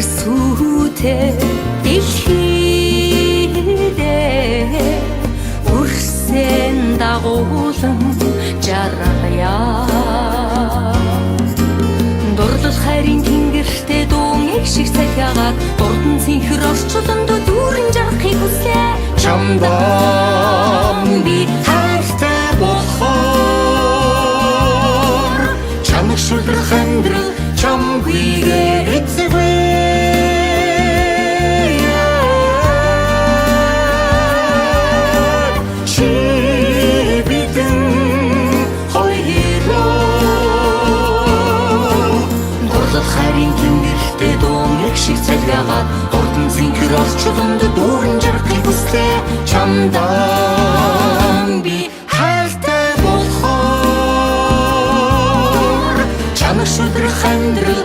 сүтэ дэлхийдээ өрсөн дагуулan жаргая дурлал хайрын тэнгэртээ дуун шиг цахиагаад дурдан цэнхэр орчлонд дүүрэн жарахыг хүслээ чамдаа би хайртай болохоор чамд шүлрэх амьдрал чамгүйгээр эцэгвэ чи бидэн хоёроо дурлал хайрын тэнгэртээ дуун шиг цахиагаад дурдан цэнхэр орчлонд дүүрэн жарахыг хүслээ чамдаа би хайртай болохоор чамд шүлрэх амьдрал